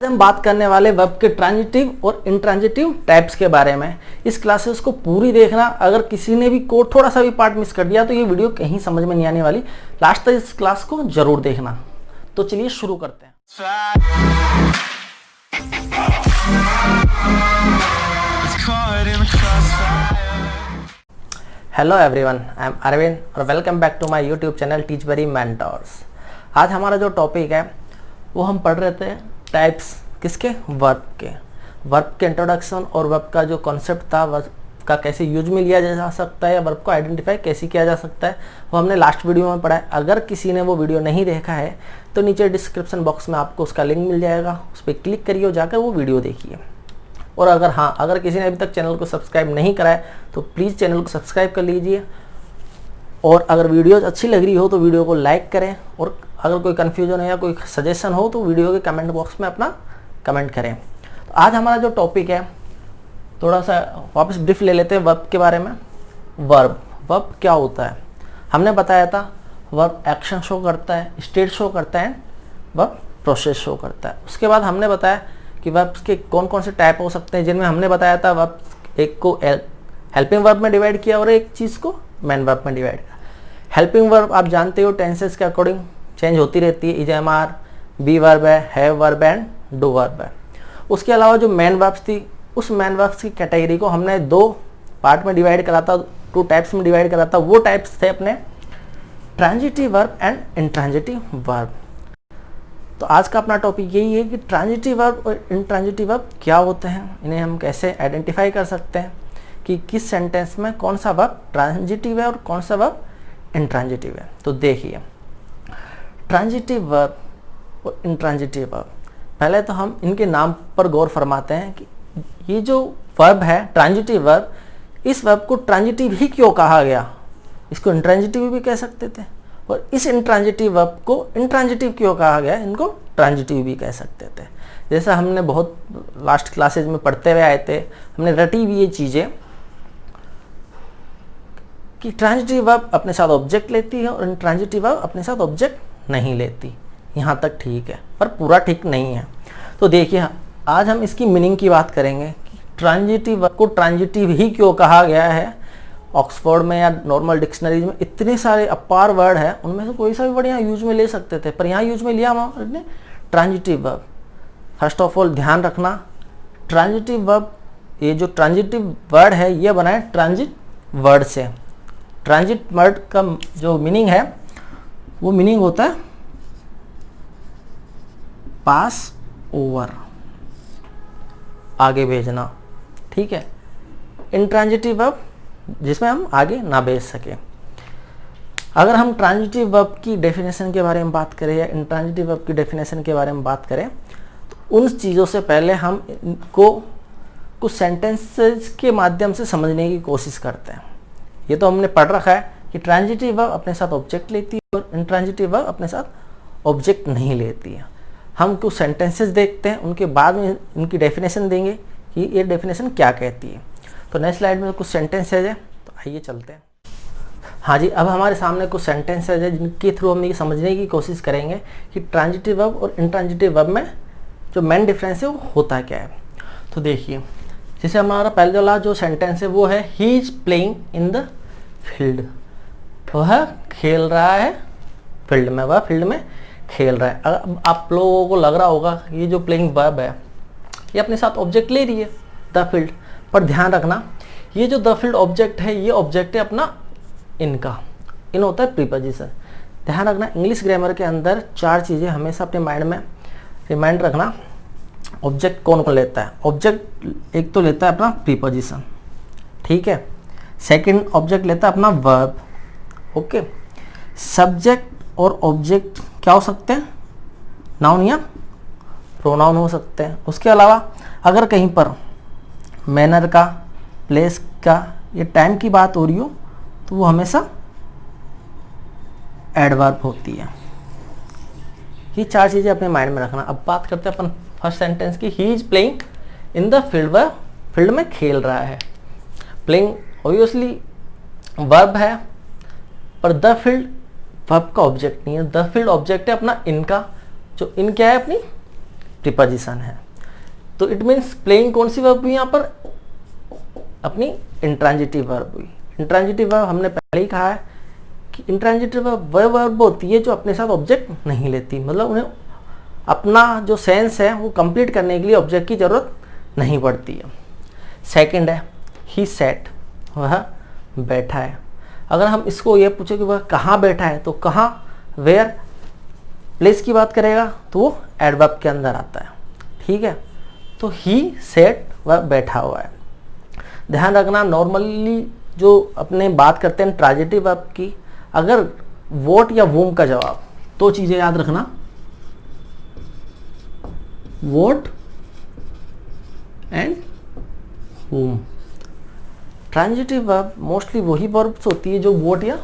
हम बात करने वाले वर्ब के ट्रांजिटिव और इंट्रांजिटिव टाइप्स के बारे में। इस क्लासेस को पूरी देखना। अगर किसी ने भी कोड थोड़ा सा भी पार्ट मिस कर दिया तो ये वीडियो कहीं समझ में नहीं आने वाली। लास्ट तक इस क्लास को जरूर देखना। तो चलिए शुरू करते हैं। Hello everyone, I am Arvind और welcome back to my YouTube channel teach very mentors. आज हमारा जो टॉपिक है वो हम पढ़ रहे थे टाइप्स किसके, वर्ब के इंट्रोडक्शन और वर्ब का जो कॉन्सेप्ट था, वर्ब का कैसे यूज में लिया जा सकता है या वर्ब को आइडेंटिफाई कैसे किया जा सकता है, वो हमने लास्ट वीडियो में पढ़ा है। अगर किसी ने वो वीडियो नहीं देखा है तो नीचे डिस्क्रिप्शन बॉक्स में आपको उसका लिंक मिल जाएगा, उस पर क्लिक करिए और जाकर वो वीडियो देखिए। और अगर किसी ने अभी तक चैनल को सब्सक्राइब नहीं करा है तो प्लीज़ चैनल को सब्सक्राइब कर लीजिए। और अगर वीडियो अच्छी लग रही हो तो वीडियो को लाइक करें, और अगर कोई कन्फ्यूजन है या कोई सजेशन हो तो वीडियो के कमेंट बॉक्स में अपना कमेंट करें। तो आज हमारा जो टॉपिक है थोड़ा सा वापस ब्रीफ ले लेते हैं वर्ब के बारे में। वर्ब क्या होता है, हमने बताया था वर्ब एक्शन शो करता है, स्टेट शो करता है, वर्ब प्रोसेस शो करता है। उसके बाद हमने बताया कि वर्ब्स के कौन कौन से टाइप हो सकते हैं, जिनमें हमने बताया था वर्ब एक को हेल्पिंग वर्ब में डिवाइड किया और एक चीज़ को मेन वर्ब में डिवाइड किया। हेल्पिंग वर्ब आप जानते हो टेंसेस के अकॉर्डिंग चेंज होती रहती है, is am are, be verb है, have verb and do verb है। उसके अलावा जो मेन वर्ब्स थी, उस मेन वर्ब्स की कैटेगरी को हमने दो पार्ट में डिवाइड करा था, टू टाइप्स में डिवाइड करा था। वो टाइप्स थे अपने transitive verb and intransitive verb. तो आज का अपना टॉपिक यही है कि ट्रांजिटिव वर्ब और इंट्रांजिटिव वर्ब क्या होते हैं, इन्हें हम कैसे आइडेंटिफाई कर सकते हैं कि किस सेंटेंस में कौन सा वर्ब ट्रांजिटिव है और कौन सा वर्ब इंट्रांजिटिव है। तो देखिए, ट्रांजिटिव वर्ब और इंट्रांजिटिव वर्ब, पहले तो हम इनके नाम पर गौर फरमाते हैं कि ये जो वर्ब है ट्रांजिटिव वर्ब, इस वर्ब को ट्रांजिटिव ही क्यों कहा गया। इसको इंट्रांजिटिव भी कह सकते थे, और इस इंट्रांजिटिव वर्ब को इंट्रांजिटिव क्यों कहा गया, इनको ट्रांजिटिव भी कह सकते थे। जैसा हमने बहुत लास्ट क्लासेज में पढ़ते हुए आए थे, हमने रटी हुई ये चीज़ें कि ट्रांजिटिव वर्ब अपने साथ ऑब्जेक्ट लेती है और इंट्रांजिटिव वर्ब अपने साथ ऑब्जेक्ट नहीं लेती। यहाँ तक ठीक है, पर पूरा ठीक नहीं है। तो देखिए, आज हम इसकी मीनिंग की बात करेंगे कि ट्रांजिटिव वर्ब को ट्रांजिटिव ही क्यों कहा गया है। ऑक्सफोर्ड में या नॉर्मल डिक्शनरीज में इतने सारे अपार वर्ड है, उनमें से कोई सा भी वर्ड यहाँ यूज में ले सकते थे, पर यहाँ यूज में लिया हमने transitive verb. First of all ध्यान रखना, ट्रांजिटिव वर्ब, ये जो ट्रांजिटिव वर्ड है ये बना है ट्रांजिट वर्ड से। ट्रांजिट वर्ड का जो मीनिंग है वो मीनिंग होता है पास ओवर, आगे भेजना, ठीक है। इंट्रांजिटिव वर्ब जिसमें हम आगे ना भेज सके। अगर हम ट्रांजिटिव वर्ब की डेफिनेशन के बारे में बात करें या इंट्रांजिटिव वर्ब की डेफिनेशन के बारे में बात करें तो उन चीज़ों से पहले हम इनको कुछ सेंटेंसेस के माध्यम से समझने की कोशिश करते हैं। ये तो हमने पढ़ रखा है कि ट्रांजिटिव वर्ब अपने साथ ऑब्जेक्ट लेती है और इंट्रांजिटिव वर्ब अपने साथ ऑब्जेक्ट नहीं लेती है। हम कुछ सेंटेंसेस देखते हैं, उनके बाद में इनकी डेफिनेशन देंगे कि ये डेफिनेशन क्या कहती है। तो नेक्स्ट स्लाइड में कुछ सेंटेंसेज है, तो आइए चलते हैं। हाँ जी, अब हमारे सामने कुछ सेंटेंसेज है जिनके थ्रू हम ये समझने की कोशिश करेंगे कि ट्रांजिटिव वर्ब और इंट्रांजिटिव वर्ब में जो मेन डिफरेंस है वो होता क्या है। तो देखिए, जैसे हमारा पहले वाला जो सेंटेंस है वो है he is playing in the field, वह खेल रहा है फील्ड में, वह फील्ड में खेल रहा है। अगर आप लोगों को लग रहा होगा ये जो प्लेइंग वर्ब है ये अपने साथ ऑब्जेक्ट ले रही है द फील्ड, पर ध्यान रखना ये जो द फील्ड ऑब्जेक्ट है ये ऑब्जेक्ट है अपना इनका, इन होता है प्रीपोजिशन। ध्यान रखना, इंग्लिश ग्रामर के अंदर चार चीज़ें हमेशा अपने माइंड में रिमाइंड रखना। ऑब्जेक्ट कौन कौन लेता है, ऑब्जेक्ट एक तो लेता है अपना प्रीपोजिशन, ठीक है। सेकंड ऑब्जेक्ट लेता है अपना वर्ब, ओके। सब्जेक्ट और ऑब्जेक्ट क्या हो सकते हैं, नाउन या प्रोनाउन हो सकते हैं। उसके अलावा अगर कहीं पर मैनर का, प्लेस का या टाइम की बात हो रही हो तो वो हमेशा एडवर्ब होती है। ये चार चीज़ें अपने माइंड में रखना। अब बात करते हैं अपन फर्स्ट सेंटेंस की, he is playing in the field, वह फील्ड में खेल रहा है। प्लेइंग ऑब्वियसली वर्ब है, पर द फील्ड वर्ब का ऑब्जेक्ट नहीं है। द फील्ड ऑब्जेक्ट है अपना इनका, जो इन क्या है अपनी प्रीपोजिशन है। तो इट मीन्स प्लेइंग कौन सी वर्ब हुई यहाँ पर, अपनी इंट्रांजिटिव वर्ब हुई। इंट्रांजिटिव वर्ब हमने पहले ही कहा है कि इंट्रांजिटिव वर्ब वह वर्ब होती है जो अपने साथ ऑब्जेक्ट नहीं लेती, मतलब उन्हें अपना जो सेंस है वो कंप्लीट करने के लिए ऑब्जेक्ट की जरूरत नहीं पड़ती है। सेकंड है ही सैट, वह बैठा है। अगर हम इसको ये पूछे कि वह कहाँ बैठा है, तो कहाँ, वेयर, प्लेस की बात करेगा तो वो एडवर्ब के अंदर आता है, ठीक है। तो ही सेट, वह बैठा हुआ है। ध्यान रखना, नॉर्मली जो अपने बात करते हैं ट्रांजिटिव वर्ब की, अगर वॉट या वूम का जवाब, तो चीजें याद रखना, what and whom। Transitive verb mostly वही वर्ब्स होती है जो वॉट या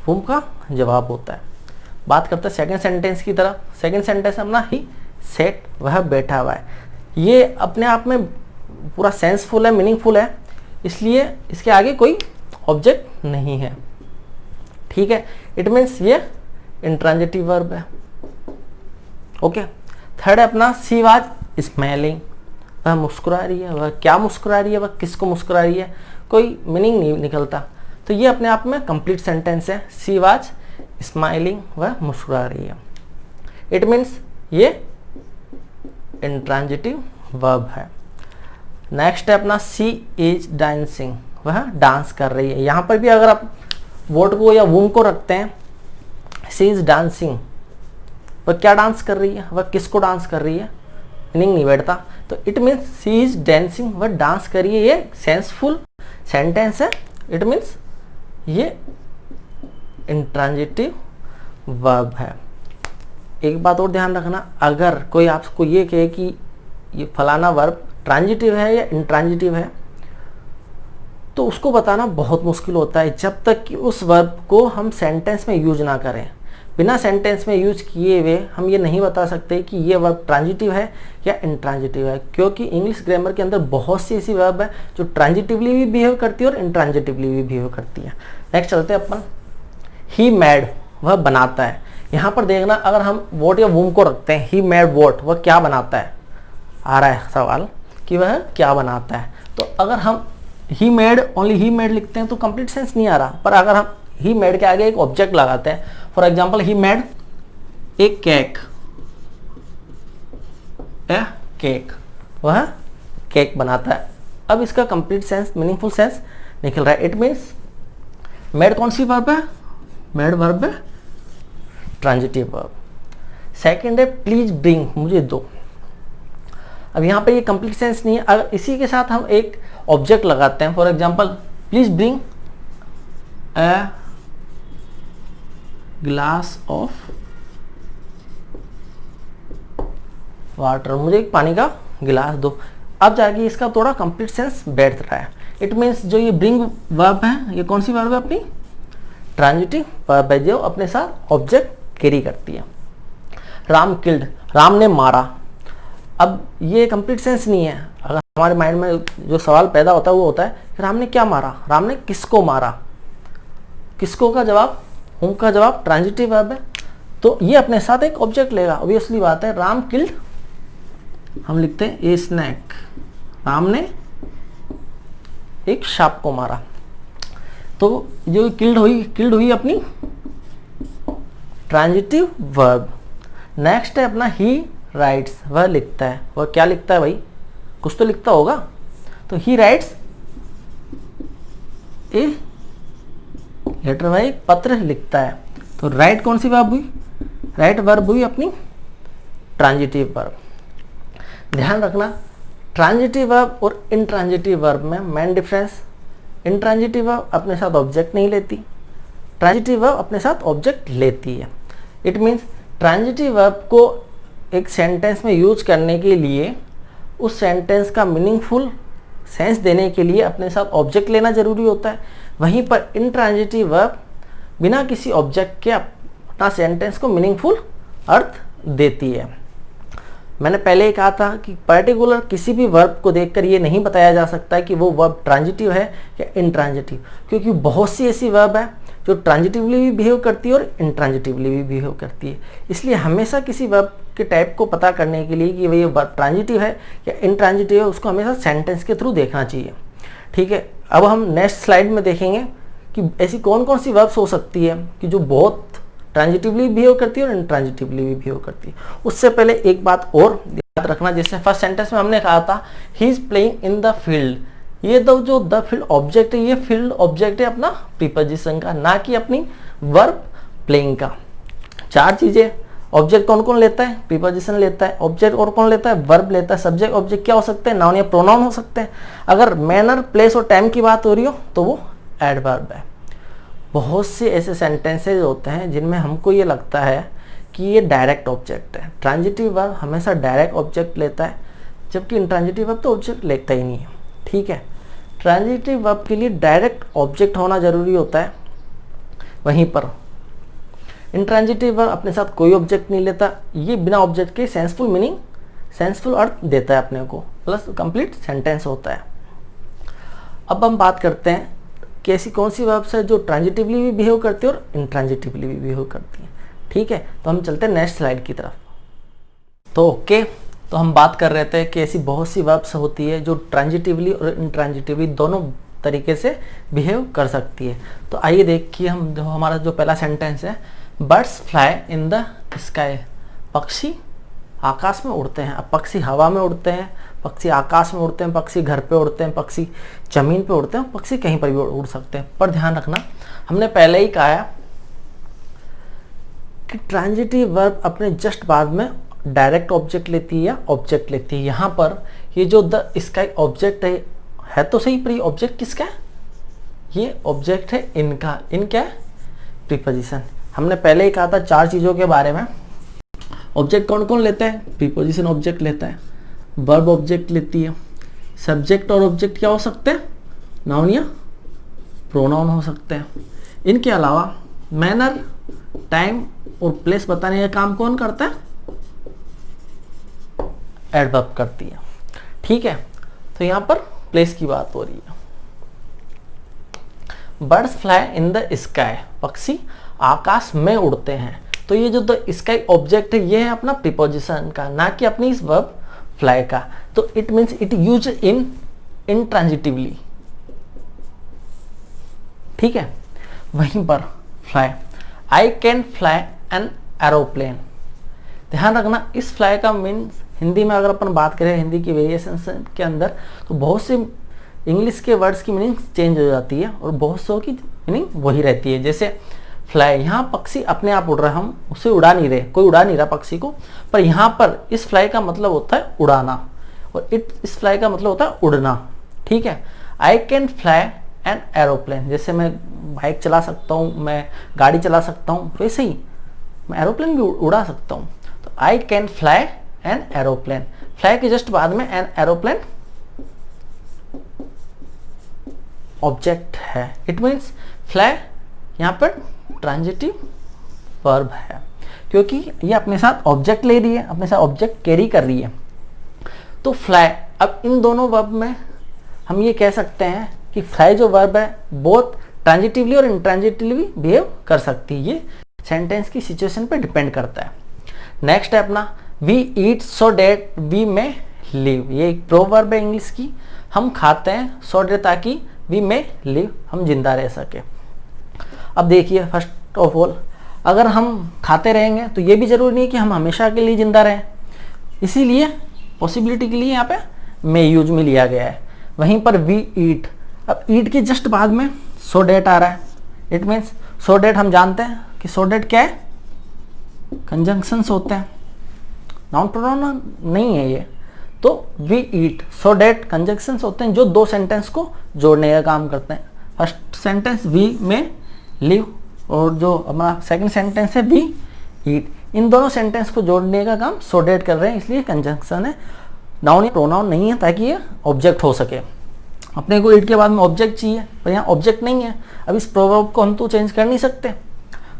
whom का जवाब होता है। बात करते हैं सेकंड सेंटेंस की तरफ। सेकंड सेंटेंस अपना ही सेट, वह बैठा हुआ है। ये अपने आप में पूरा सेंसफुल है, मीनिंगफुल है, इसलिए इसके आगे कोई ऑब्जेक्ट नहीं है, ठीक है। इट मीन्स ये इंट्रांजिटिव वर्ब है, ओके। थर्ड है अपना सी वाज स्माइलिंग, वह मुस्कुरा रही है। वह क्या मुस्कुरा रही है, वह किसको मुस्कुरा रही है, कोई मीनिंग नहीं निकलता। तो ये अपने आप में कंप्लीट सेंटेंस है, सी वाज स्माइलिंग, वह मुस्कुरा रही है। इट मीन्स ये इंट्रांजिटिव वर्ब है। नेक्स्ट है अपना सी इज डांसिंग, वह डांस कर रही है। यहाँ पर भी अगर आप वॉट को या वूम को रखते हैं, सी इज डांसिंग, वह क्या डांस कर रही है, वह किसको डांस कर रही है, मीनिंग नहीं बैठता। तो it means she is dancing, वह डांस कर रही है। ये सेंसफुल सेंटेंस है, इट मीन्स ये इंट्रांजिटिव वर्ब है। एक बात और ध्यान रखना, अगर कोई आपको ये कहे कि ये फलाना वर्ब ट्रांजिटिव है या इंट्रांजिटिव है, तो उसको बताना बहुत मुश्किल होता है जब तक कि उस वर्ब को हम सेंटेंस में यूज ना करें। बिना सेंटेंस में यूज किए हुए हम ये नहीं बता सकते कि ये वर्ब ट्रांजिटिव है या इंट्रांजिटिव है, क्योंकि इंग्लिश ग्रामर के अंदर बहुत सी ऐसी वर्ब है जो ट्रांजिटिवली भी बिहेव करती है और इंट्रांजिटिवली भी बिहेव करती है। नेक्स्ट चलते हैं अपन, ही मेड, वह बनाता है। यहाँ पर देखना, अगर हम वॉट या वूम को रखते हैं, ही मेड वॉट, वह क्या बनाता है, आ रहा है सवाल कि वह क्या बनाता है। तो अगर हम he made, only he made लिखते हैं तो कंप्लीट सेंस नहीं आ रहा। पर अगर हम ही मेड के आगे एक ऑब्जेक्ट लगाते हैं, for example he made a cake, A cake, वह केक बनाता है। अब इसका कंप्लीट सेंस, मीनिंगफुल सेंस निकल रहा है। इट मीन्स मेड कौन सी वर्ब है, मेड वर्ब है ट्रांजिटिव वर्ब। सेकंड है प्लीज ब्रिंग, मुझे दो। अब यहाँ पे ये कंप्लीट सेंस नहीं है। अगर इसी के साथ हम एक ऑब्जेक्ट लगाते हैं, for example please bring a glass of water, मुझे एक पानी का गिलास दो। अब जाके इसका थोड़ा कंप्लीट सेंस बैठ रहा है। इट मीन्स जो ये ब्रिंग वर्ब है, ये कौन सी वर्ब है, अपनी ट्रांजिटिव वर्ब है जो अपने साथ ऑब्जेक्ट कैरी करती है। राम किल्ड, राम ने मारा। अब ये कंप्लीट सेंस नहीं है। अगर हमारे माइंड में जो सवाल पैदा होता है वो होता है कि राम ने क्या मारा, राम ने किसको मारा। किसको का जवाब, हुम का जवाब ट्रांजिटिव वर्ब है, तो ये अपने साथ एक ऑब्जेक्ट लेगा। ऑब्वियसली बात है, राम किल्ड, हम लिखते हैं ए स्नैक, राम ने एक सांप को मारा। तो जो किल्ड हुई अपनी ट्रांजिटिव वर्ब। नेक्स्ट है अपना ही राइट्स, वह लिखता है। वह क्या लिखता है भाई, कुछ तो लिखता होगा। तो ही राइट्स ए लेटर, वह एक पत्र लिखता है। तो राइट कौन सी वर्ब हुई, राइट वर्ब हुई अपनी ट्रांजिटिव वर्ब। ध्यान रखना, ट्रांजिटिव वर्ब और इंट्रांजिटिव वर्ब में मेन डिफरेंस, इंट्रांजिटिव वर्ब अपने साथ ऑब्जेक्ट नहीं लेती, ट्रांजिटिव वर्ब अपने साथ ऑब्जेक्ट लेती है। इट मीन्स ट्रांजिटिव वर्ब को एक सेंटेंस में यूज करने के लिए, उस सेंटेंस का मीनिंगफुल सेंस देने के लिए अपने साथ ऑब्जेक्ट लेना जरूरी होता है। वहीं पर इंट्रांजिटिव वर्ब बिना किसी ऑब्जेक्ट के अपना सेंटेंस को मीनिंगफुल अर्थ देती है। मैंने पहले ही कहा था कि पर्टिकुलर किसी भी वर्ब को देखकर ये नहीं बताया जा सकता कि वो वर्ब ट्रांजिटिव है या इंट्रांजिटिव, क्योंकि बहुत सी ऐसी वर्ब है जो ट्रांजिटिवली भी बिहेव करती है और इंट्रांजिटिवली भी बिहेव करती है। इसलिए हमेशा किसी वर्ब के टाइप को पता करने के लिए कि भाई ये ट्रांजिटिव है या इंट्रांजिटिव है, उसको हमेशा सेंटेंस के थ्रू देखना चाहिए। ठीक है, अब हम नेक्स्ट स्लाइड में देखेंगे कि ऐसी कौन कौन सी वर्ब्स हो सकती है कि जो बहुत ट्रांजिटिवली बिहेव करती है और इंट्रांजिटिवली भी बिहेव करती है। उससे पहले एक बात और याद रखना, जैसे फर्स्ट सेंटेंस में हमने कहा था he is playing in the field, ये जो द फील्ड ऑब्जेक्ट है, ये फील्ड ऑब्जेक्ट है अपना प्रीपोजिशन का, ना कि अपनी वर्ब प्लेइंग का। चार चीजें, ऑब्जेक्ट कौन कौन लेता है, प्रीपोजिशन लेता है, ऑब्जेक्ट और कौन लेता है, वर्ब लेता है, सब्जेक्ट ऑब्जेक्ट क्या हो सकते हैं, नाउन या प्रोनाउन हो सकते हैं। अगर मैनर, प्लेस और टाइम की बात हो रही हो तो वो एडवर्ब है। बहुत से ऐसे सेंटेंसेज होते हैं जिनमें हमको ये लगता है कि ये डायरेक्ट ऑब्जेक्ट है। ट्रांजिटिव वर्ब हमेशा डायरेक्ट ऑब्जेक्ट लेता है, जबकि इंट्रांजिटिव वर्ब तो ऑब्जेक्ट लेता ही नहीं है। ठीक है, ट्रांजिटिव वर्ब के लिए डायरेक्ट ऑब्जेक्ट होना जरूरी होता है, वहीं पर इंट्रांजिटिव वर्ब अपने साथ कोई ऑब्जेक्ट नहीं लेता, ये बिना ऑब्जेक्ट के सेंसफुल मीनिंग, सेंसफुल अर्थ देता है अपने को, प्लस कंप्लीट सेंटेंस होता है। अब हम बात करते हैं कि ऐसी कौन सी वर्ब्स है जो ट्रांजिटिवली भी बिहेव करती है और इंट्रांजिटिवली भी बिहेव करती है। ठीक है, तो हम चलते हैं नेक्स्ट स्लाइड की तरफ। तो ओके, तो हम बात कर रहे थे कि ऐसी बहुत सी वर्ब्स होती है जो ट्रांजिटिवली और इंट्रांजिटिवली दोनों तरीके से बिहेव कर सकती है। तो आइए देखिए हम जो हमारा जो पहला सेंटेंस है, birds fly in the sky, पक्षी आकाश में उड़ते हैं। अब पक्षी हवा में उड़ते हैं, पक्षी आकाश में उड़ते हैं, पक्षी घर पे उड़ते हैं, पक्षी जमीन पे उड़ते हैं, पक्षी कहीं पर भी उड़ सकते हैं। पर ध्यान रखना, हमने पहले ही कहा है कि ट्रांजिटिव वर्ब अपने जस्ट बाद में डायरेक्ट ऑब्जेक्ट लेती है या ऑब्जेक्ट लेती है। यहाँ पर ये जो द स्काई ऑब्जेक्ट है तो सही, पर ये ऑब्जेक्ट किसका है, ये ऑब्जेक्ट है इनका। इन क्या है, प्रीपोजिशन। हमने पहले ही कहा था चार चीजों के बारे में। ऑब्जेक्ट कौन कौन लेता है, प्रीपोजिशन ऑब्जेक्ट लेता है, वर्ब ऑब्जेक्ट लेती है, सब्जेक्ट और ऑब्जेक्ट क्या हो सकते हैं, नाउन या प्रोनाउन हो सकते हैं। इनके अलावा मैनर, टाइम और प्लेस बताने का काम कौन करता है, एडवर्ब करती है। ठीक है, तो यहां पर प्लेस की बात हो रही है। Birds fly in the sky, पक्षी आकाश में उड़ते हैं। तो ये जो द स्काई ऑब्जेक्ट है ये है अपना प्रीपोजिशन का, ना कि अपनी इस वर्ब फ्लाई का। तो it means it use in intransitively. ठीक है, वहीं पर fly, I can fly an aeroplane. ध्यान रखना, इस फ्लाई का मीन्स हिंदी में अगर अपन बात करें, हिंदी की वेरिएशन के अंदर, तो बहुत से इंग्लिश के वर्ड्स की मीनिंग चेंज हो जाती है और बहुत सौ की मीनिंग वही रहती है। जैसे फ्लाई, यहाँ पक्षी अपने आप उड़ रहा है, हम उसे उड़ा नहीं रहे, कोई उड़ा नहीं रहा पक्षी को, पर यहाँ पर इस फ्लाई का मतलब होता है उड़ाना, और इस फ्लाई का मतलब होता है उड़ना। ठीक है, I can fly an aeroplane, जैसे मैं बाइक चला सकता हूँ, मैं गाड़ी चला सकता हूँ, वैसे ही मैं एरोप्लेन भी उड़ा सकता हूँ। तो I can fly an aeroplane, fly के जस्ट बाद में एन एरोप्लेन ऑब्जेक्ट है। इट मीन्स फ्लाई यहाँ पर ट्रांजिटिव वर्ब है, क्योंकि ये अपने साथ ऑब्जेक्ट ले रही है, अपने साथ ऑब्जेक्ट कैरी कर रही है। तो फ्लाई, अब इन दोनों वर्ब में हम ये कह सकते हैं कि फ्लाई जो वर्ब है बहुत ट्रांजिटिवली और इंट्रांजिटिवली बिहेव कर सकती है। ये सेंटेंस की सिचुएशन पे डिपेंड करता है। नेक्स्ट है अपना we eat so that we may live, ये एक प्रोवर्ब है इंग्लिश की। हम खाते हैं सो डेट ताकि वी में लिव, हम जिंदा रह सके। अब देखिए, फर्स्ट ऑफ ऑल अगर हम खाते रहेंगे तो ये भी जरूरी नहीं कि हम हमेशा के लिए जिंदा रहें, इसीलिए पॉसिबिलिटी के लिए यहाँ पे मे यूज में लिया गया है। वहीं पर वी ईट, अब ईट के जस्ट बाद में सो डेट आ रहा है। इट मीन्स सो डेट हम जानते हैं कि सो डेट क्या है, कंजंक्शंस होते हैं, नाउन प्रोनाउन नहीं है ये। तो we eat so that conjunctions होते हैं जो दो सेंटेंस को जोड़ने का काम करते हैं। First sentence we may live और जो हमारा सेकंड सेंटेंस है वी ईट, इन दोनों सेंटेंस को जोड़ने का काम सो डेट कर रहे हैं, इसलिए कंजंक्शन है, नाउन या प्रोनाउन नहीं है, ताकि ये ऑब्जेक्ट हो सके। अपने को ईट के बाद में ऑब्जेक्ट चाहिए, पर यहाँ ऑब्जेक्ट नहीं है। अब इस प्रोवर्ब को हम तो चेंज कर नहीं सकते।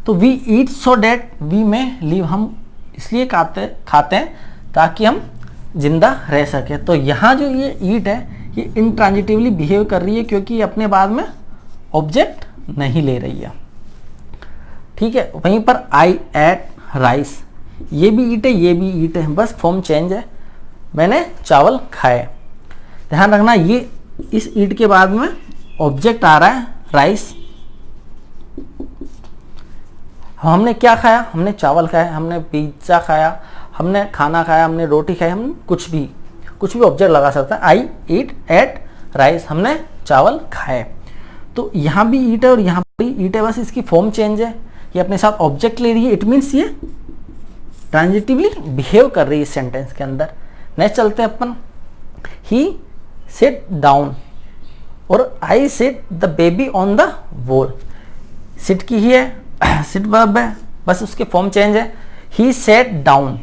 तो we eat so that we may live, हम इसलिए खाते हैं ताकि हम जिंदा रह सके। तो यहाँ जो ये ईट है ये इंट्रांजिटिवली बिहेव कर रही है, क्योंकि ये अपने बाद में ऑब्जेक्ट नहीं ले रही है। ठीक है, वहीं पर आई एट राइस, ये भी ईट है, ये भी ईट है, बस फॉर्म चेंज है। मैंने चावल खाए। ध्यान रखना ये इस ईट के बाद में ऑब्जेक्ट आ रहा है राइस। हमने क्या खाया? हमने चावल खाया, हमने पिज्ज़ा खाया, हमने खाना खाया, हमने रोटी खाई, हम कुछ भी ऑब्जेक्ट लगा सकता है। आई ईट एट राइस, हमने चावल खाए। तो यहाँ भी ईट है और यहाँ भी ईट है, बस इसकी फॉर्म चेंज है। ये अपने साथ ऑब्जेक्ट ले रही है, इट मीन्स ये ट्रांजिटिवली बिहेव कर रही है इस सेंटेंस के अंदर। नेक्स्ट चलते हैं अपन। ही सिट डाउन और I sit the baby on the wall. Sit की ही है, सिट वर्ब है, बस उसके फॉर्म चेंज है। ही सेट डाउन,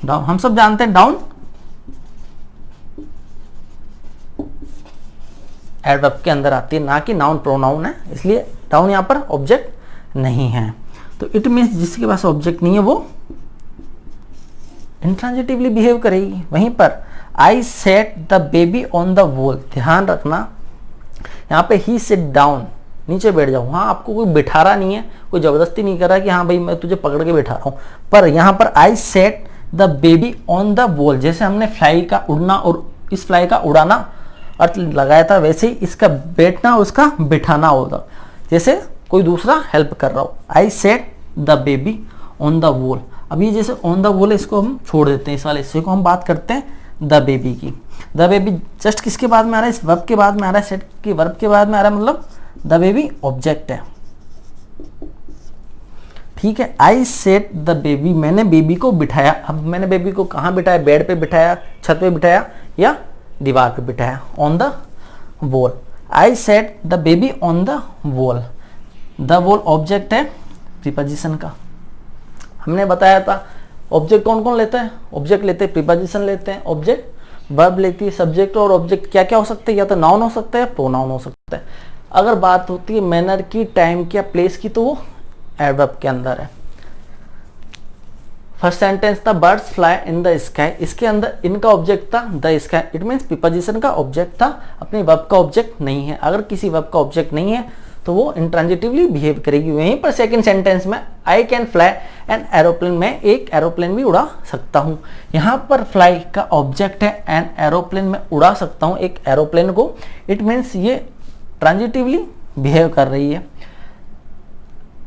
डाउन हम सब जानते हैं डाउन एडवर्ब के अंदर आती है, ना कि नाउन प्रोनाउन है, इसलिए डाउन यहाँ पर ऑब्जेक्ट नहीं है। तो इट मीन्स जिसके पास ऑब्जेक्ट नहीं है वो इंट्रांजिटिवली बिहेव करेगी। वहीं पर I set the baby on the wall, ध्यान रखना यहाँ पे ही सिट डाउन, नीचे बैठ जाओ। हाँ, आपको कोई बिठा रहा नहीं है, कोई जबरदस्ती नहीं कर रहा कि हाँ भाई मैं तुझे पकड़ के बैठा रहा हूँ, पर यहाँ पर I set the baby on the wall, जैसे हमने फ्लाई का उड़ना और इस फ्लाई का उड़ाना अर्थ लगाया था, वैसे ही इसका बैठना और उसका बिठाना होगा, जैसे कोई दूसरा हेल्प कर रहा हो। I set the baby on the wall. अब ये जैसे ऑन द वॉल है, इसको हम छोड़ देते हैं, इस वाले हिस्से को हम बात करते हैं द बेबी की। द बेबी जस्ट किसके बाद में आ रहा है? इस वर्ब के बाद में आ रहा है, सेट की वर्ब के बाद में आ रहा है, मतलब द बेबी ऑब्जेक्ट है। ठीक है, आई सेट द बेबी, मैंने बेबी को बिठाया। अब मैंने बेबी को कहाँ बिठाया? बेड पे बिठाया, छत पे बिठाया या दीवार पे बिठाया? On the wall. I set the baby on the wall. The wall object है प्रीपोजिशन का। हमने बताया था ऑब्जेक्ट कौन कौन लेता है? ऑब्जेक्ट लेते हैं, प्रीपोजिशन लेते हैं, ऑब्जेक्ट वर्ब लेती है। सब्जेक्ट और ऑब्जेक्ट क्या क्या हो सकते हैं? या तो नाउन हो सकता है या प्रोनाउन हो सकता है। अगर बात होती है मैनर की, टाइम की या प्लेस की, तो वो एडवर्ब के अंदर है। फर्स्ट सेंटेंस था birds fly in the sky, इसके अंदर इनका ऑब्जेक्ट था the sky, it means preposition का ऑब्जेक्ट था, अपने वर्ब का ऑब्जेक्ट नहीं है। अगर किसी वर्ब का ऑब्जेक्ट नहीं है तो वो इंट्रांजिटिवली बिहेव करेगी। वहीं पर सेकंड सेंटेंस में I can fly an aeroplane, में एक एरोप्लेन भी उड़ा सकता हूँ। यहाँ पर फ्लाई का ऑब्जेक्ट है, एन एरोप्लेन में उड़ा सकता हूँ एक एरोप्लेन को, इट मीन्स ये ट्रांजिटिवली बिहेव कर रही है।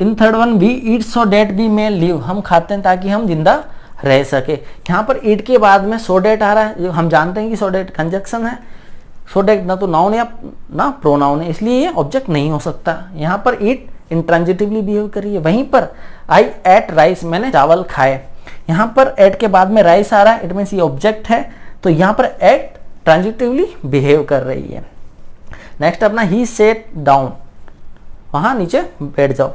In third one, we eat so that we may live, हम खाते हैं ताकि हम जिंदा रह सके। यहाँ पर ईट के बाद में सो डेट आ रहा है, जो हम जानते हैं कि सो डेट कंजक्शन है। सो डेट ना तो नाउन या ना प्रोनाउन है, इसलिए ये ऑब्जेक्ट नहीं हो सकता। यहाँ पर ईट इंट्रांजिटिवली बिहेव कर रही है। वहीं पर आई एट राइस, मैंने चावल खाए, यहाँ पर एट के बाद में राइस आ रहा है, इट मीन्स ये ऑब्जेक्ट है, तो यहाँ पर एट ट्रांजिटिवली बिहेव कर रही है। नेक्स्ट अपना ही सेट डाउन, वहाँ नीचे बैठ जाओ,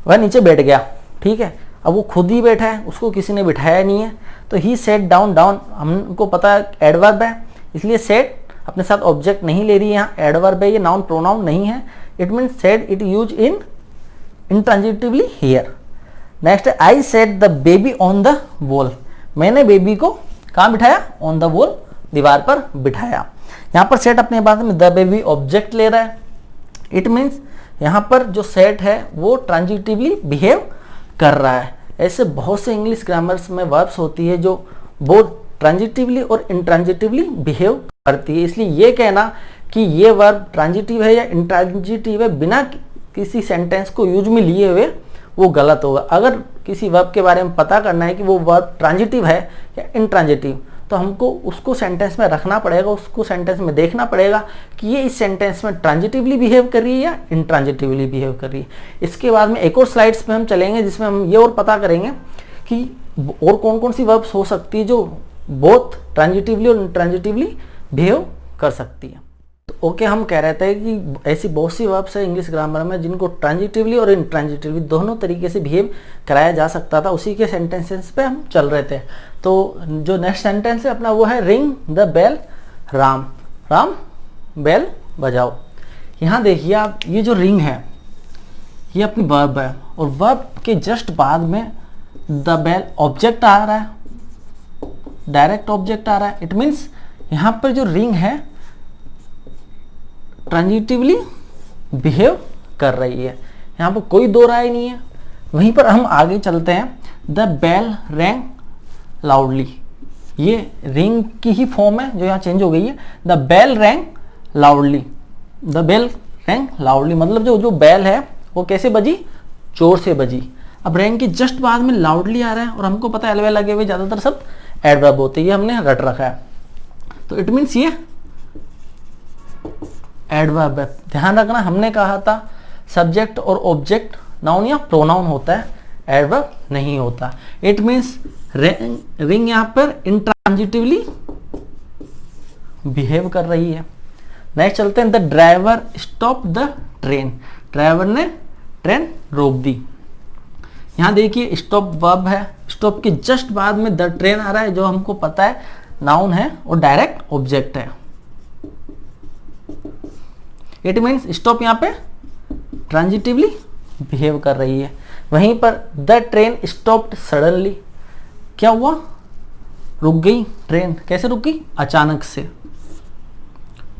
वह नीचे बैठ गया। ठीक है, अब वो खुद ही बैठा है, उसको किसी ने बिठाया नहीं है, तो ही सेट डाउन, डाउन हमको पता है एडवर्ब है, इसलिए सेट अपने साथ ऑब्जेक्ट नहीं ले रही है, यहाँ एडवर्ब है, ये नाउन प्रोनाउन नहीं है। It means set it use in intransitively here. Next I set the baby on the wall, मैंने बेबी को कहाँ बिठाया? ऑन द वॉल, दीवार पर बिठाया। यहाँ पर सेट अपने बाद में द बेबी ऑब्जेक्ट ले रहा है, इट मीन्स यहाँ पर जो सेट है वो ट्रांजिटिवली बिहेव कर रहा है। ऐसे बहुत से इंग्लिश ग्रामर्स में वर्ब्स होती है जो बोथ ट्रांजिटिवली और इंट्रांजिटिवली बिहेव करती है, इसलिए ये कहना कि ये वर्ब ट्रांजिटिव है या इंट्रांजिटिव है बिना किसी सेंटेंस को यूज में लिए हुए वो गलत होगा। अगर किसी वर्ब के बारे में पता करना है कि वो वर्ब ट्रांजिटिव है या इंट्रांजिटिव, तो हमको उसको सेंटेंस में रखना पड़ेगा, उसको सेंटेंस में देखना पड़ेगा कि ये इस सेंटेंस में ट्रांजिटिवली बिहेव कर रही है या इंट्रांजिटिवली बिहेव कर रही है। इसके बाद में एक और स्लाइड्स पे हम चलेंगे जिसमें हम ये और पता करेंगे कि और कौन कौन सी वर्ब्स हो सकती है जो बोथ ट्रांजिटिवली और इंट्रांजिटिवली बिहेव कर सकती है। तो ओके, हम कह रहे थे कि ऐसी बहुत सी वर्ब्स है इंग्लिश ग्रामर में जिनको ट्रांजिटिवली और इंट्रांजिटिवली दोनों तरीके से बिहेव कराया जा सकता था, उसी के सेंटेंसेस पे हम चल रहे थे। तो जो नेक्स्ट सेंटेंस है अपना वो है ring the bell Ram, Ram bell बजाओ। यहाँ देखिए आप, ये जो रिंग है ये अपनी वर्ब है और वर्ब के जस्ट बाद में द बेल ऑब्जेक्ट आ रहा है, डायरेक्ट ऑब्जेक्ट आ रहा है। इट मीन्स यहाँ पर जो रिंग है ट्रांजिटिवली बिहेव कर रही है, यहाँ पर कोई दो राय नहीं है। वहीं पर हम आगे चलते हैं, द बेल रैंग लाउडली, ये रिंग की ही फॉर्म है जो यहाँ चेंज हो गई है। The bell rang loudly, the bell rang loudly मतलब जो बेल है वो कैसे बजी, जोर से बजी। अब रैंग के जस्ट बाद में लाउडली आ रहा है और हमको पता है एल लगे हुए ज्यादातर सब एडवर्ब होते हैं, ये हमने रट रखा है, तो इट मीन्स ये एडवर्ब है। ध्यान रखना हमने कहा था सब्जेक्ट और ऑब्जेक्ट नाउन या प्रोनाउन होता है, एडवर्ब नहीं होता। इट मीन्स रिंग यहाँ पर इंट्रांजिटिवली बिहेव कर रही है। नेक्स्ट चलते हैं, the driver stop the train, driver ने ट्रेन रोक दी। यहां देखिए स्टॉप वर्ब है, स्टॉप के जस्ट बाद में द ट्रेन आ रहा है जो हमको पता है नाउन है और डायरेक्ट ऑब्जेक्ट है। इट मीन्स स्टॉप यहां पे ट्रांजिटिवली बिहेव कर रही है। वहीं पर द ट्रेन स्टॉप्ड सडनली, क्या हुआ, रुक गई ट्रेन। कैसे रुक गई, अचानक से,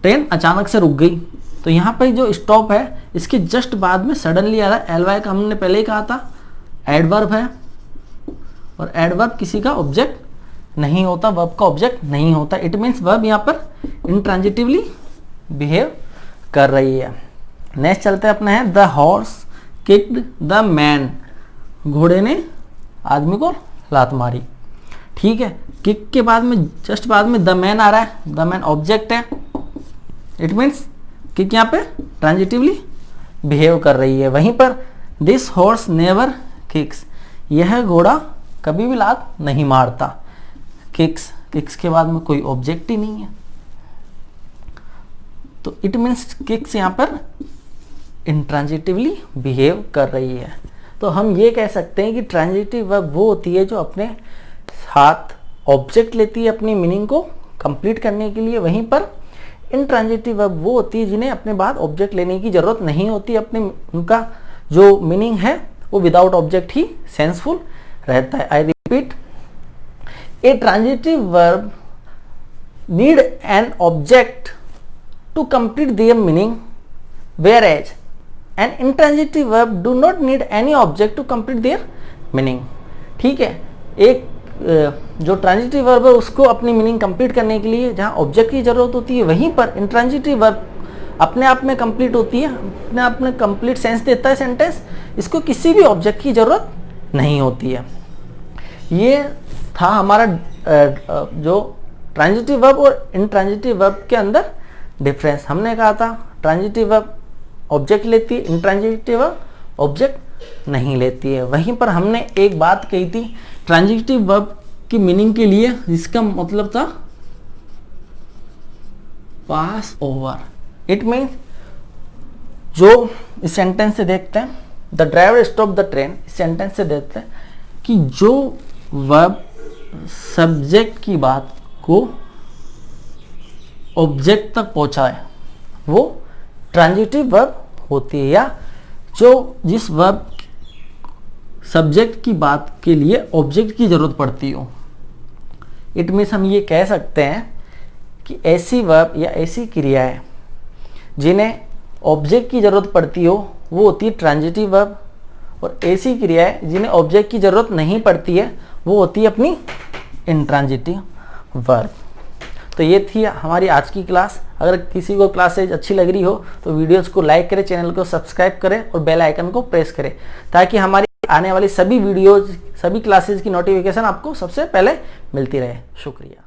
ट्रेन अचानक से रुक गई। तो यहाँ पे जो स्टॉप है इसके जस्ट बाद में सडनली आ रहा है, एलवाई का हमने पहले ही कहा था एडवर्ब है और एडवर्ब किसी का ऑब्जेक्ट नहीं होता, वर्ब का ऑब्जेक्ट नहीं होता। इट मीन्स वर्ब यहाँ पर इंट्रांजिटिवली बिहेव कर रही है। नेक्स्ट चलते हैं अपना है, the horse kicked the man, घोड़े ने आदमी को लात मारी। ठीक है, किक के बाद में जस्ट बाद में द मैन आ रहा है, द मैन ऑब्जेक्ट है। इट मीन्स किक यहाँ पे ट्रांजिटिवली बिहेव कर रही है। वहीं पर दिस हॉर्स नेवर किक्स, यह घोड़ा कभी भी लात नहीं मारता। किक्स, किक्स के बाद में कोई ऑब्जेक्ट ही नहीं है, तो इट मीन्स किक्स यहाँ पर इंट्रांजिटिवली बिहेव कर रही है। तो हम ये कह सकते हैं कि ट्रांजिटिव वर्ब वो होती है जो अपने साथ ऑब्जेक्ट लेती है अपनी मीनिंग को कंप्लीट करने के लिए। वहीं पर इंट्रांजिटिव वर्ब वो होती है जिन्हें अपने बाद ऑब्जेक्ट लेने की जरूरत नहीं होती, अपने उनका जो मीनिंग है वो विदाउट ऑब्जेक्ट ही सेंसफुल रहता है। I repeat, a transitive verb need an object to complete their meaning, whereas an intransitive verb do not need any object to complete their meaning। ठीक है, एक जो ट्रांजिटिव वर्ब है उसको अपनी मीनिंग कंप्लीट करने के लिए जहाँ ऑब्जेक्ट की जरूरत होती है, वहीं पर इंट्रांजिटिव वर्ब अपने आप में कंप्लीट होती है, अपने आप में कंप्लीट सेंस देता है सेंटेंस, इसको किसी भी ऑब्जेक्ट की जरूरत नहीं होती है। ये था हमारा जो ट्रांजिटिव वर्ब और इंट्रांजिटिव वर्ब के अंदर डिफरेंस। हमने कहा था ट्रांजिटिव वर्ब ऑब्जेक्ट लेती है, इंट्रांजिटिव वर्ब ऑब्जेक्ट नहीं लेती है। वहीं पर हमने एक बात कही थी ट्रांजिटिव वर्ब की मीनिंग के लिए, जिसका मतलब था पास ओवर। इट मीन्स जो इस सेंटेंस से देखते हैं, the driver stop the train, इस सेंटेंस से देखते हैं कि जो वर्ब सब्जेक्ट की बात को ऑब्जेक्ट तक पहुंचाए वो ट्रांजिटिव वर्ब होती है, या जो जिस वर्ब सब्जेक्ट की बात के लिए ऑब्जेक्ट की जरूरत पड़ती हो। इट मीन्स हम ये कह सकते हैं कि ऐसी वर्ब या ऐसी क्रियाएं जिन्हें ऑब्जेक्ट की जरूरत पड़ती हो वो होती है ट्रांजिटिव वर्ब, और ऐसी क्रियाएं जिन्हें ऑब्जेक्ट की जरूरत नहीं पड़ती है वो होती है अपनी इंट्रांजिटिव वर्ब। तो ये थी हमारी आज की क्लास। अगर किसी को क्लासेज अच्छी लग रही हो तो वीडियोस को लाइक करें, चैनल को सब्सक्राइब करें और बेल आइकन को प्रेस करें, ताकि हमारी आने वाली सभी वीडियोज, सभी क्लासेज की नोटिफिकेशन आपको सबसे पहले मिलती रहे। शुक्रिया।